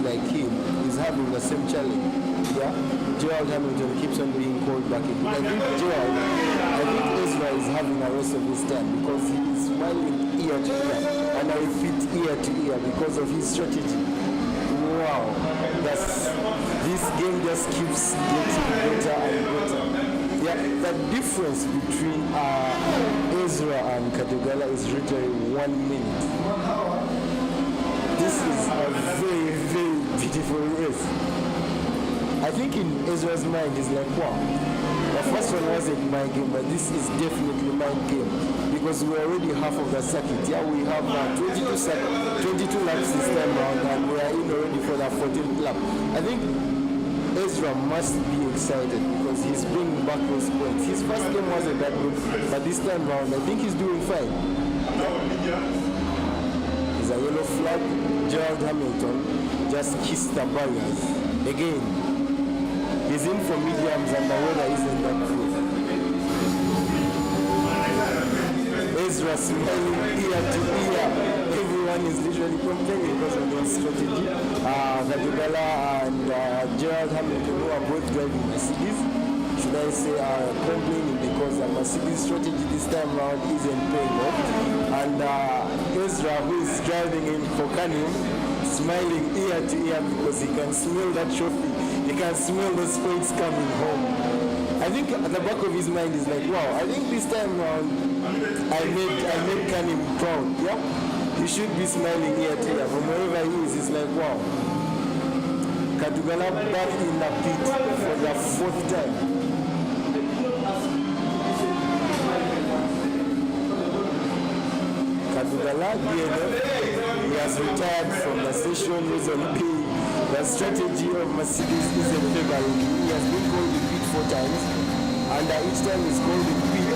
like him is having the same challenge. Yeah, Gerald Hamilton keeps on being called back in. I think Ezra is having a rest of his time because he is smiling ear to ear, and I repeat ear to ear because of his strategy. Wow, this game just keeps getting better and better. Yeah, the difference between Ezra and Kadugala is literally 1 minute. This is a very, very beautiful race. I think in Ezra's mind is like, wow, the first one wasn't my game, but this is definitely my game because we're already half of the circuit. Yeah, we have 22 laps this time around, and we are in already for the 14th lap. I think Ezra must be excited because he's bringing back those points. His first game wasn't that good, but this time around, I think he's doing fine. There's a yellow flag. Gerald Hamilton just kissed the barriers again. He's in for mediums and the weather isn't that good. Ezra smiling ear to ear. Everyone is literally complaining because of their strategy. Kadugala and Gerald Hamilton, who are both driving Mercedes, should I say, are complaining because the Mercedes strategy this time around isn't paying off. And Ezra, who is driving in for Canem, smiling ear to ear because he can smell that trophy. He can smell those points coming home. I think at the back of his mind is like, wow, I think this time around I made Canem proud. Yeah, he should be smiling ear to ear. From wherever he is, it's like, wow. Kadugala back in the pit for the 4th time. Kadugala, he has retired from the session. Reason being, the strategy of Mercedes isn't favoring. He has been called in pit 4 times, and each time he's called in pit.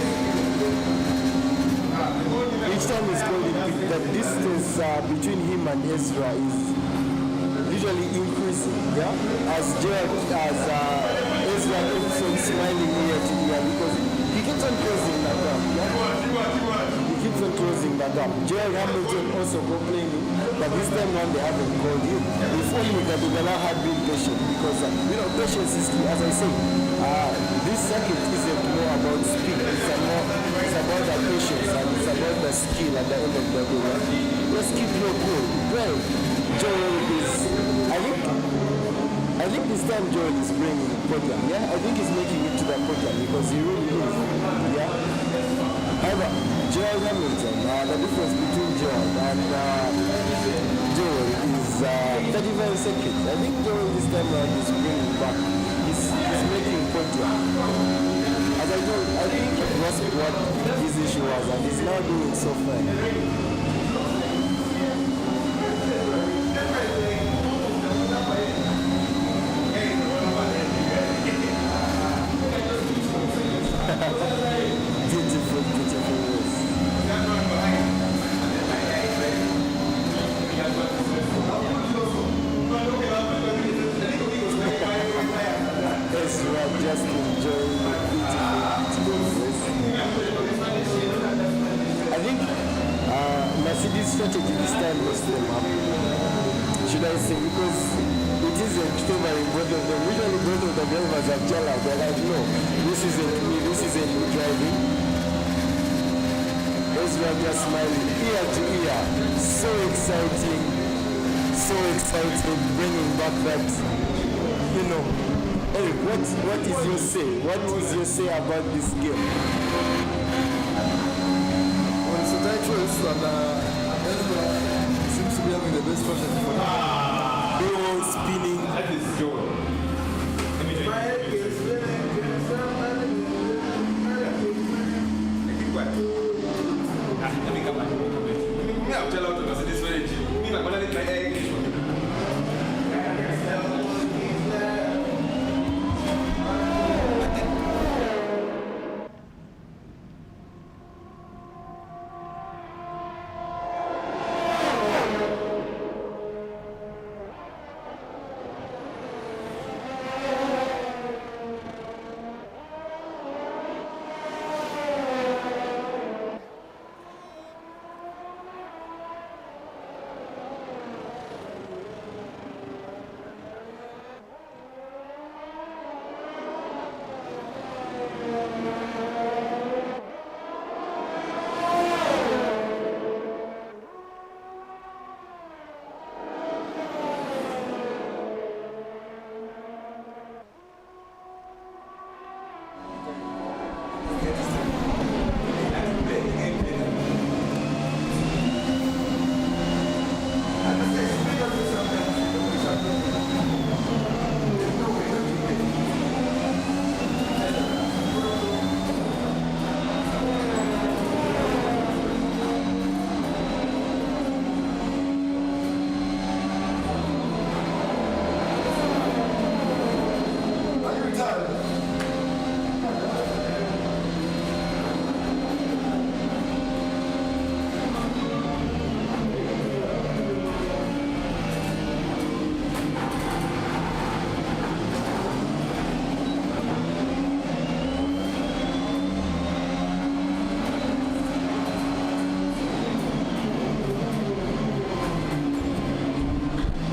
Each time he's called in pit, the distance between him and Ezra is usually increasing. Yeah, as Ezra keeps on smiling ear to ear because he keeps on closing the gap. Yeah? He keeps on closing the gap. Gerald Hamilton also complaining, but this time around they haven't called him. If only Kadugala had been patient, because patience is key. As I say, this circuit isn't more about speed. It's about the patience and it's about the skill at the end of the day. Just keep your cool. Well, Joel is, I think this time Joel is bringing the podium. Yeah, I think he's making it to the podium because he really is. Yeah. However, Gerald Hamilton, the difference between Gerald and Joel is 35 seconds. I think Joel this time around is bringing back. He's making podium. As I told, I think he was what his issue was, and he's now doing so fine. Beautiful, beautiful race. Ezra just enjoying the beautiful race. I think Mercedes strategy this time was them up. Should I say, because it isn't favoring both of them. Usually both of the drivers are jealous. They're like, no, this isn't me, this isn't me driving. Ezra just smiling ear to ear. So exciting, bringing back that, Eric, what is your say? What is your say about this game? Well, it's a tight race, and Ezra seems to be having the best strategy for now. Ball spinning.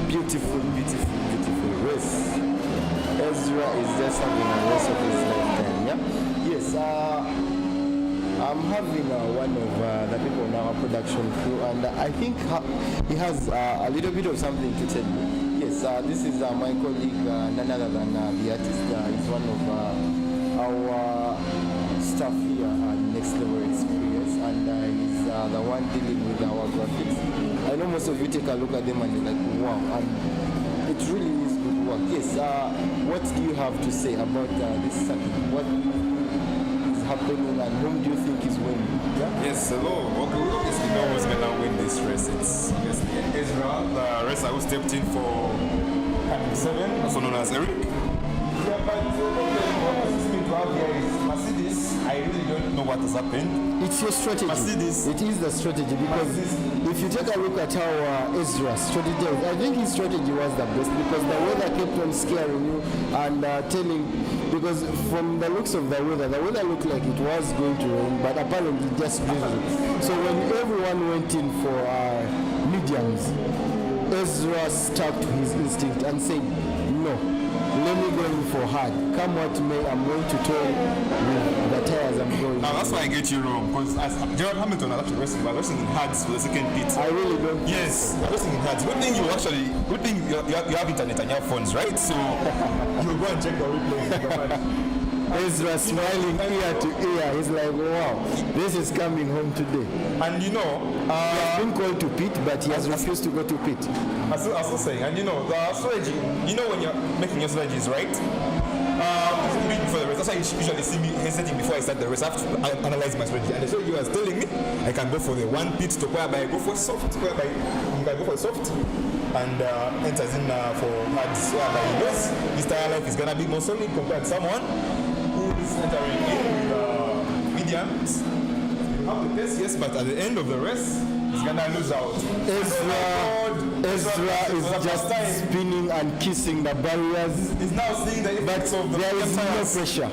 beautiful race. Ezra is just having a race of his lifetime. Yeah. Yes. I'm having one of the people in our production crew, and I think he has a little bit of something to tell you. Yes. This is my colleague, none other than the artist. He's one of our staff here at Next Level Experience, and he's the one dealing with our graphics. I know most of you take a look at them and you're like, wow, and it really is good work. Yes, what do you have to say about this circuit? What is happening and whom do you think is winning? Yeah? Yes, hello. Okay, we obviously know who's going to win this race. It's obviously Ezra, the racer who stepped in for 7, also known as Eric. Yeah, but the problem is to have here is Mercedes. I really don't know what has happened. It's your strategy. Mercedes. It is the strategy because if you take a look at how Ezra's strategy, I think his strategy was the best because the weather kept on scaring you and telling, because from the looks of the weather looked like it was going to rain, but apparently it just drizzled. So when everyone went in for mediums, Ezra stuck to his instinct and said, no, let me go in for hard. Come what may, I'm going to toy with the tires I'm going. Now that's why I get you wrong, because Gerald Hamilton was actually racing, but racing in hards for the second pit. I really don't. Yes, racing in hards. Good thing you have internet and you have phones, right? So you go and check the replay. Ezra smiling ear to ear. He's like, wow, this is coming home today. And you know, he has been called to pit, but he has refused to go to pit. I was saying, and you know, the strategy, you know when you're making your strategies, right? Before the race, that's why you usually see me hesitating before I start the race. I have to analyze my strategy. And the strategy was telling me I can go for the one pit stop whereby I go for soft, whereby you can go for soft and enters in for hards, whereby he knows his tire life is going to be more solid compared to someone who is entering in with mediums. You have the pace, yes, but at the end of the race, he's gonna lose out. Ezra is just spinning and kissing the barriers. He's now seeing the effects of the there is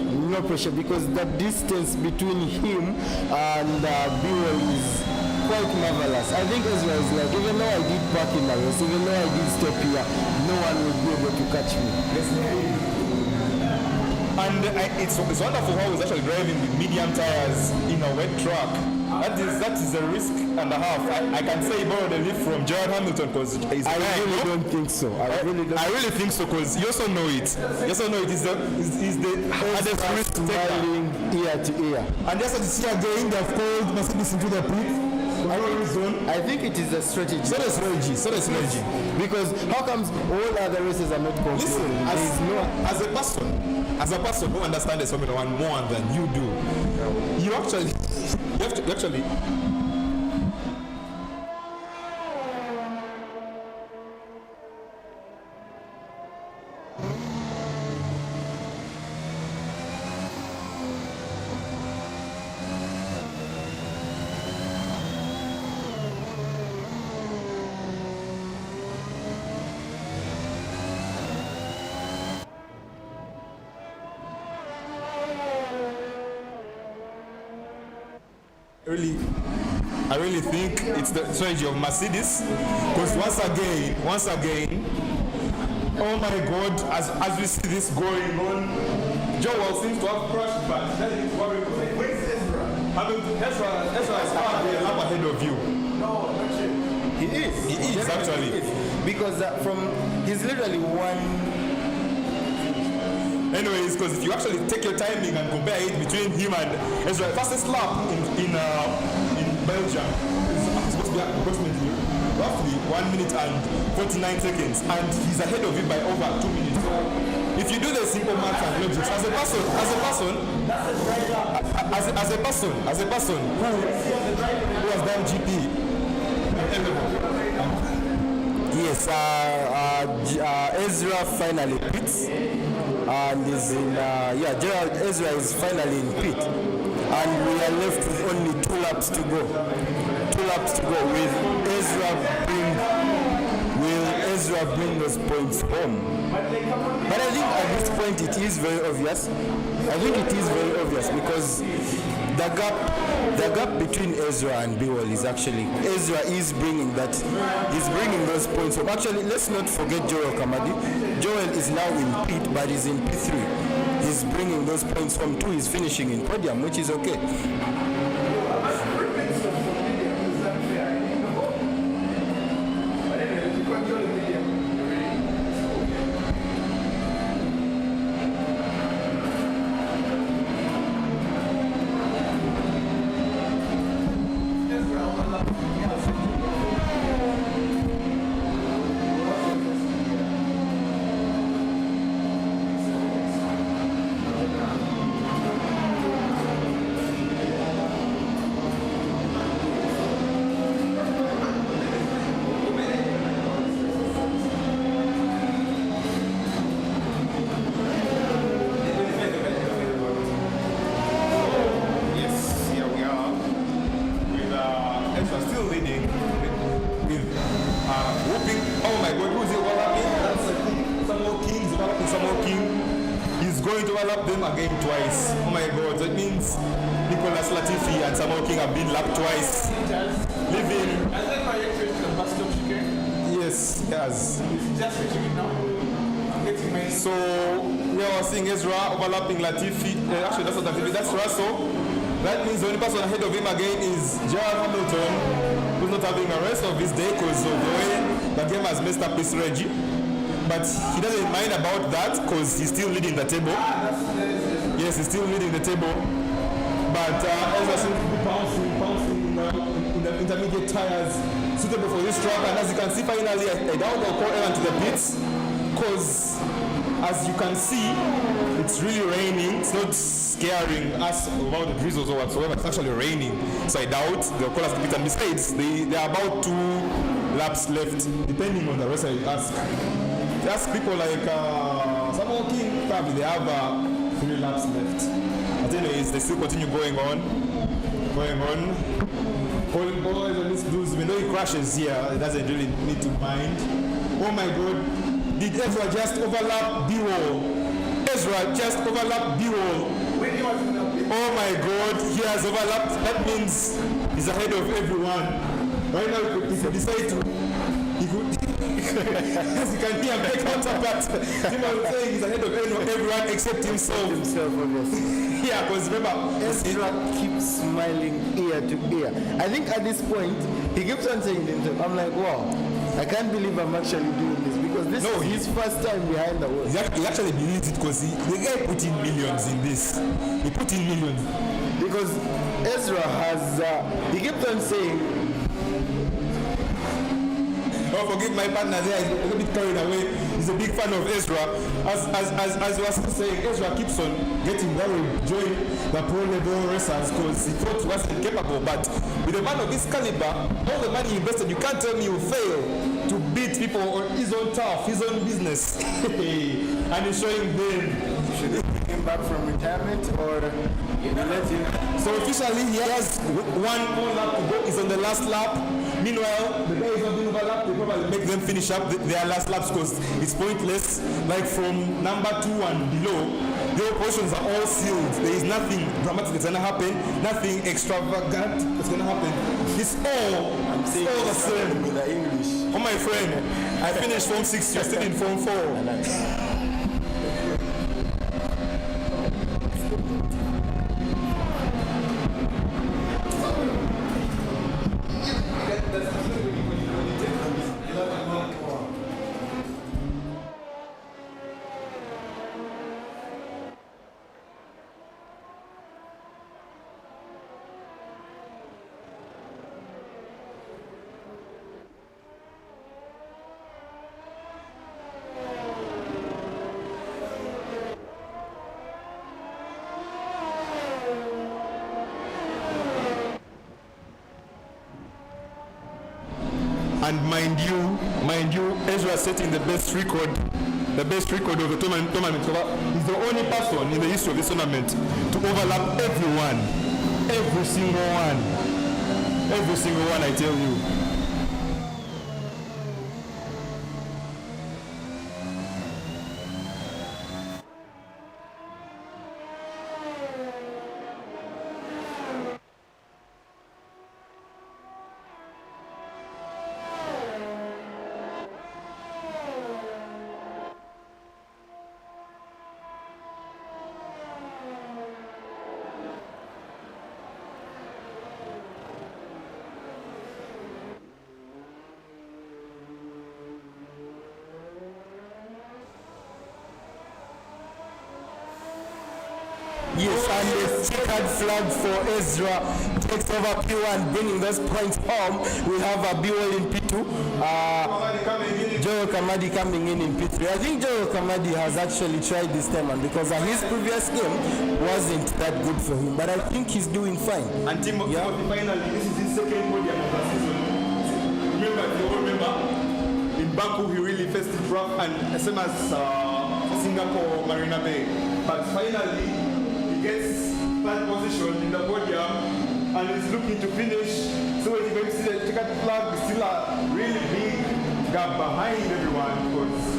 no pressure because the distance between him and Bewell is quite marvelous. I think Ezra is like, even though I did park in the race, even though I did stop here, no one will be able to catch me. And it's wonderful how he's actually driving with medium tires in a wet track. That is a risk and a half. I can say he borrowed a lift from Gerald Hamilton because I really don't think so. I really think so because you also know it. You also know it is the hardest risk taker. Ear to ear. And just to see again, they've called Mercedes into the pit. I think it is a strategy. So the strategy. Because how comes all other races are not called? Listen, as a person who understands the Formula One more than you do, you actually. I really think it's the strategy of Mercedes because once again, oh my God, as we see this going on, Joel seems to have crashed, but doesn't worry. Where's Ezra? Ezra is up ahead of you. No, actually, he is actually because he's literally one. Anyways, because if you actually take your timing and compare it between him and Ezra, fastest lap in Belgium is supposed to be approximately roughly 1 minute and 49 seconds, and he's ahead of you by over 2 minutes. So if you do the simple math and logic, as a person who has done GP. Yes, Ezra finally pits and is in, Ezra is finally in pit and we are left with only 2 laps to go. 2 laps to go. Will Ezra bring those points home? But I think at this point it is very obvious. Because the gap between Ezra and Biwol is actually Ezra is bringing that. He's bringing those points home. Actually, let's not forget Joel Kamadi. Joel is now in P, but he's in P3. He's bringing those points home too. He's finishing in podium, which is okay. So we are seeing Ezra overlapping Latifi. Actually, that's not Latifi, that's Russell. That means the only person ahead of him again is Gerald Hamilton, who's not having a rest of his day because of the way the game has messed up his Reggie. But he doesn't mind about that because he's still leading the table. Yes, he's still leading the table. But Ezra seems to be bouncing in the intermediate tires suitable for this track. And as you can see, finally, I doubt they'll call Evan to the pits because as you can see, it's really raining. It's not scaring us about the drizzles or whatsoever. It's actually raining. So I doubt they'll call us to pits. And besides, they are about 2 laps left, depending on the racer you ask. If you ask people like Samuel King, probably they have 3 laps left. But anyways, they still continue going on. All Ezra needs to do is, even though he crashes here, it doesn't really need to mind. Oh my God, did Ezra just overlap B-Wall? Ezra just overlapped B-Wall. Oh my God, he has overlapped. That means he's ahead of everyone. Right now, if he decide to, he could. As you can hear, my counterpart, Simon saying he's ahead of everyone except himself. Obviously. Yeah, because remember, Ezra keeps smiling ear to ear. I think at this point, he keeps on saying to himself, I'm like, wow, I can't believe I'm actually doing this because this is his first time behind the wheel. He actually believes it because the guy put in millions in this. He put in millions. Because Ezra has, he kept on saying, don't forgive my partner there, he's a little bit carried away. He's a big fan of Ezra. As you were saying, Ezra keeps on getting worried, join the pro level racers because he thought he wasn't capable. But with a man of his caliber, all the money he invested, you can't tell me you fail to beat people on his own turf, his own business. And he's showing them. Should we bring him back from retirement or let him? So officially he has one more lap to go. He's on the last lap. Meanwhile, the guy is not being overlapped. They probably make them finish up their last laps because it's pointless. Like from number 2 and below, the portions are all sealed. There is nothing dramatic that's gonna happen, nothing extravagant that's gonna happen. It's all the same. With the English. Oh my friend, I finished Form 6, you're still in Form 4. And mind you, Ezra setting the best record of the tournament. He's the only person in the history of this tournament to overlap everyone. Every single one, I tell you. Yes, and the checkered flag for Ezra takes over P1, bringing those points home. We have a Biwell in P2. Joel Kamadi coming in P3. I think Joel Kamadi has actually tried this time, and because his previous game wasn't that good for him, but I think he's doing fine. And Timothy, finally, this is his second podium of the season. Remember, if you all remember, in Baku he really faced it rough, and same as Singapore, Marina Bay. But finally, he gets third position in the podium, and he's looking to finish. So when you going to see the checkered flag, still a really big gap behind everyone, because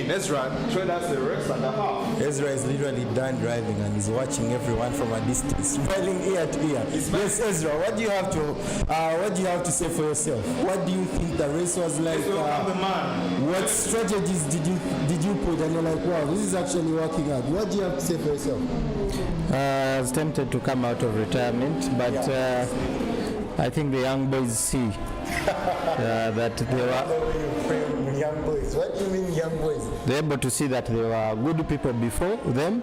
Ezra showed us the rest and a half. Ezra is literally done driving and he's watching everyone from a distance, smiling ear to ear. Yes, Ezra, what do you have to say for yourself? What do you think the race was like? What strategies did you put? And you're like, wow, this is actually working out. What do you have to say for yourself? I was tempted to come out of retirement, but I think the young boys see that they were. Young boys. What do you mean, young boys? They're able to see that there were good people before them.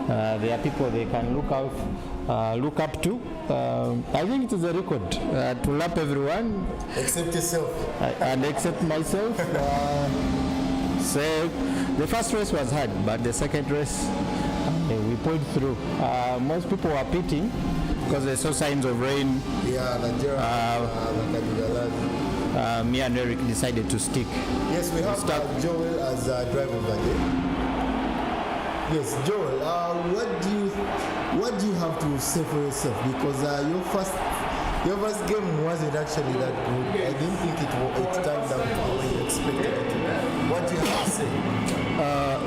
There are people they can look up to. I think it is a record to lap everyone. Except yourself. And except myself. So the first race was hard, but the second race we pulled through. Most people were pitting because they saw signs of rain. Yeah, me and Eric decided to stick. Yes, we have Joel as driver of the day. Yes, Joel, what do you have to say for yourself? Because your first game wasn't actually that good. I didn't think it turned out the way you expected it to. What do you have to say?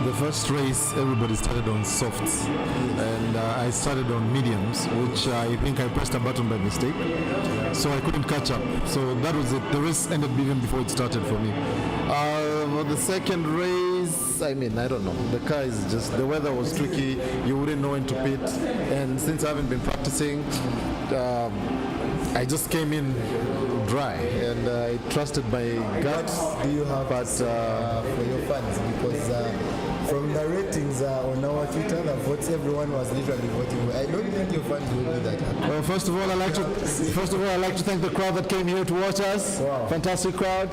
The first race, everybody started on softs, and I started on mediums, which I think I pressed a button by mistake, so I couldn't catch up. So that was it. The race ended even before it started for me. For the second race, I don't know. The car is just, the weather was tricky. You wouldn't know when to pit, and since I haven't been practicing, I just came in dry, and I trusted my gut. What do you have for your fans? Because from the ratings on our Twitter, the votes, everyone was literally voting. I don't think your fans will be that happy. Well, first of all, I like to thank the crowd that came here to watch us. Wow. Fantastic crowd.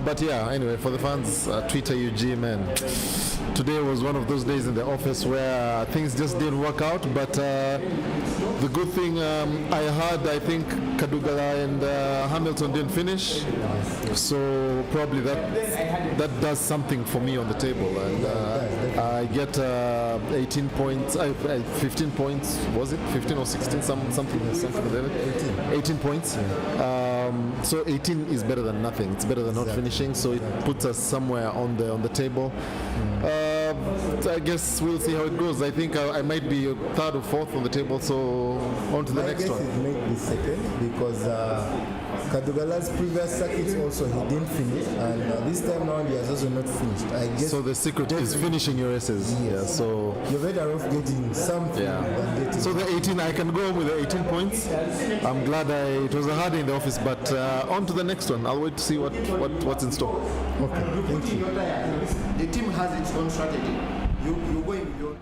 But yeah, anyway, for the fans, Twitter UG, man. Today was one of those days in the office where things just didn't work out, but the good thing I think Kadugala and Hamilton didn't finish, so probably that does something for me on the table, and I get 18 points, 15 points, was it 15 or 16, something like that. 18 points. So 18 is better than nothing. It's better than not finishing, so it puts us somewhere on the table. I guess we'll see how it goes. I think I might be third or fourth on the table, so on to the next one. I guess it may be second because Kadugala's previous circuits also he didn't finish, and this time around he has also not finished. I guess so. The secret is finishing your races. Yes. Yeah. So you're better off getting something than getting. So the 18, I can go home with the 18 points. I'm glad it was a hard day in the office, but on to the next one. I'll wait to see what's in store. Okay. Thank you. The team has its own strategy. You're going with your